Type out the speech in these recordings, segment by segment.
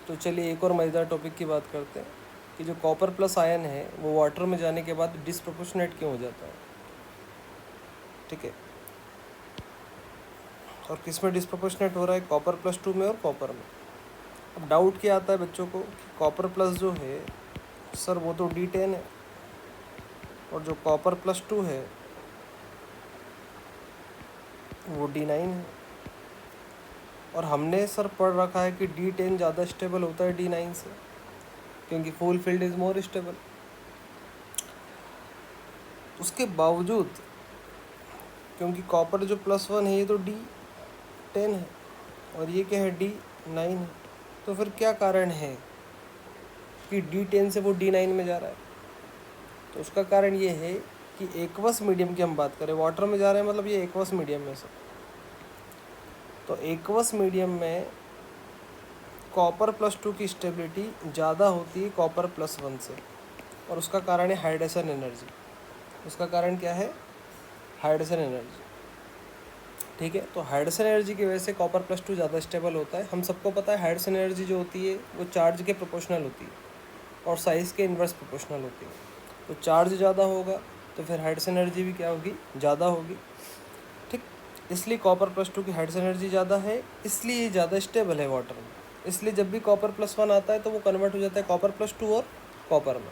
तो चलिए एक और मज़ेदार टॉपिक की बात करते हैं कि जो कॉपर प्लस आयन है वो वाटर में जाने के बाद डिसप्रोपोर्शनेट क्यों हो जाता है। ठीक है, और किस में डिसप्रोपोर्शनेट हो रहा है, कॉपर प्लस 2 में और कॉपर में। अब डाउट क्या आता है बच्चों को कि कॉपर प्लस जो है सर वो तो D10 है और जो कॉपर प्लस 2 है वो D9 है, और हमने सर पढ़ रखा है कि D10 ज़्यादा स्टेबल होता है D9 से, क्योंकि full field is more stable. उसके बावजूद क्योंकि कॉपर जो +1 है ये तो D10 है और ये क्या है D9 है, तो फिर क्या कारण है कि D10 से वो D9 में जा रहा है। तो उसका कारण ये है कि एक्वस मीडियम की हम बात करें, वाटर में जा रहे हैं मतलब ये एक्वस मीडियम में से, तो एक्वस मीडियम में कॉपर +2 की स्टेबिलिटी ज़्यादा होती है कॉपर +1 से, और उसका कारण है हाइड्रेशन एनर्जी। उसका कारण क्या है, हाइड्रेशन एनर्जी। ठीक है, तो हाइड्रेशन एनर्जी की वजह से कॉपर +2 ज़्यादा स्टेबल होता है। हम सबको पता है हाइड्रेशन एनर्जी जो होती है वो चार्ज के प्रोपोर्शनल होती है और साइज़ के इन्वर्स प्रोपोर्शनल होती है। तो चार्ज ज़्यादा होगा तो फिर हाइड्रेशन एनर्जी भी क्या होगी, ज़्यादा होगी। ठीक, इसलिए कॉपर +2 की हाइड्रेशन एनर्जी ज़्यादा है, इसलिए ये ज़्यादा स्टेबल है वाटर में। इसलिए जब भी कॉपर +1 आता है तो वो कन्वर्ट हो जाता है कॉपर +2 और कॉपर में।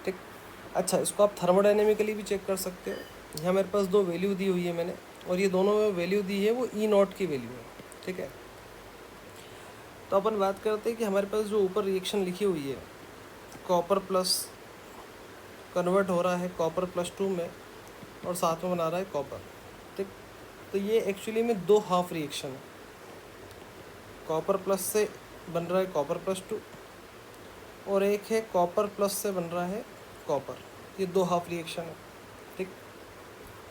ठीक, अच्छा इसको आप थर्मोडाइनमिकली भी चेक कर सकते हो। यहाँ मेरे पास दो वैल्यू दी हुई है मैंने, और ये दोनों में वैल्यू दी है वो E0 की वैल्यू है। ठीक है, तो अपन बात करते हैं कि हमारे पास जो ऊपर रिएक्शन लिखी हुई है, कॉपर प्लस कन्वर्ट हो रहा है कॉपर +2 में और साथ में बना रहा है कॉपर। ठीक, तो ये एक्चुअली में दो हाफ रिएक्शन है। कॉपर प्लस से बन रहा है कॉपर +2 और एक है कॉपर प्लस से बन रहा है कॉपर। ये दो हाफ रिएक्शन है। ठीक,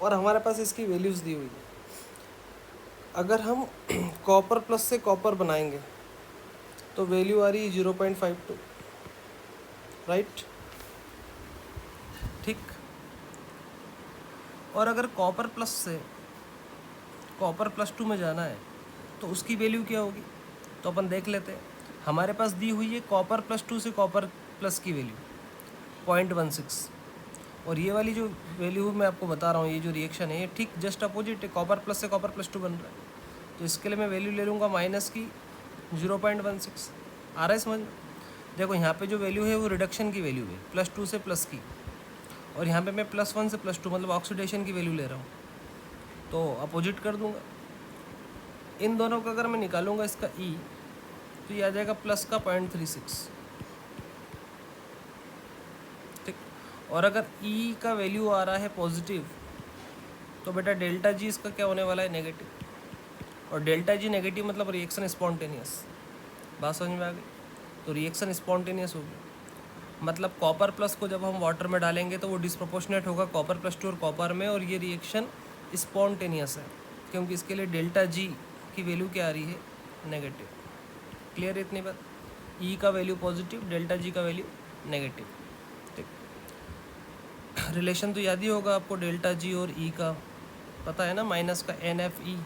और हमारे पास इसकी वैल्यूज़ दी हुई है। अगर हम कॉपर प्लस से कॉपर बनाएंगे तो वैल्यू आ रही है 0.52, राइट। ठीक, और अगर कॉपर प्लस से कॉपर +2 में जाना है तो उसकी वैल्यू क्या होगी, तो अपन देख लेते हैं। हमारे पास दी हुई है कॉपर +2 से कॉपर प्लस की वैल्यू 0.16, और ये वाली जो वैल्यू मैं आपको बता रहा हूँ, ये जो रिएक्शन है ये ठीक जस्ट अपोजिट है, कॉपर प्लस से कॉपर +2 बन रहा है। तो इसके लिए मैं वैल्यू ले लूँगा माइनस की 0.16। आ रहा है समझ में। देखो यहाँ पे जो वैल्यू है वो रिडक्शन की वैल्यू है, +2 से प्लस की, और यहाँ पे मैं +1 से +2 मतलब ऑक्सीडेशन की वैल्यू ले रहा हूँ, तो अपोजिट कर दूँगा। इन दोनों का अगर मैं निकालूंगा इसका E, तो ये आ जाएगा प्लस का 0.36। ठीक, और अगर E का वैल्यू आ रहा है पॉजिटिव तो बेटा डेल्टा G इसका क्या होने वाला है, नेगेटिव, और डेल्टा G नेगेटिव मतलब रिएक्शन स्पॉन्टेनियस। बात समझ में आ गई। तो रिएक्शन स्पॉन्टेनियस होगी, मतलब कॉपर प्लस को जब हम वाटर में डालेंगे तो वो डिसप्रोपोर्शनेट होगा कॉपर +2 और कॉपर में, और ये रिएक्शन स्पॉन्टेनियस है क्योंकि इसके लिए डेल्टा G की वैल्यू क्या आ रही है, नेगेटिव। क्लियर है इतनी बात। E का वैल्यू पॉजिटिव, डेल्टा G का वैल्यू नेगेटिव। ठीक, रिलेशन तो याद ही होगा आपको, डेल्टा G और E का पता है ना, माइनस का NFE।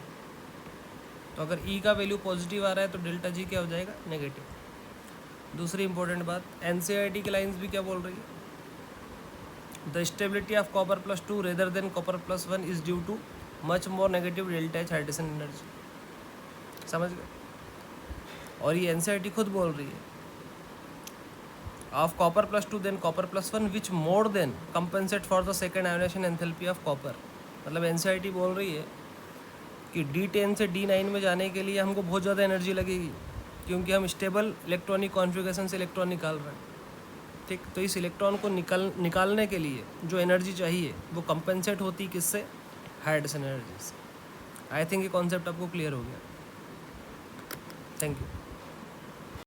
तो अगर E का वैल्यू पॉजिटिव आ रहा है तो डेल्टा G क्या हो जाएगा, नेगेटिव। दूसरी इंपॉर्टेंट बात, NCERT की लाइंस भी क्या बोल रही है, the stability of copper +2 rather than copper +1 is due too much more negative delta H hydration energy. समझ गए। और ये NCERT खुद बोल रही है, of copper +2 than copper +1 which more than compensate for the second ionisation enthalpy of copper. मतलब NCERT बोल रही है कि D10 से D9 में जाने के लिए हमको बहुत ज़्यादा एनर्जी लगेगी, क्योंकि हम स्टेबल इलेक्ट्रॉनिक कॉन्फ़िगरेशन से इलेक्ट्रॉन निकाल रहे हैं। ठीक, तो इस इलेक्ट्रॉन को निकालने के लिए जो एनर्जी चाहिए वो कंपेंसेट होती किससे, हाइड्रेशन एनर्जी से। आई थिंक ये कॉन्सेप्ट आपको क्लियर हो गया। Thank you.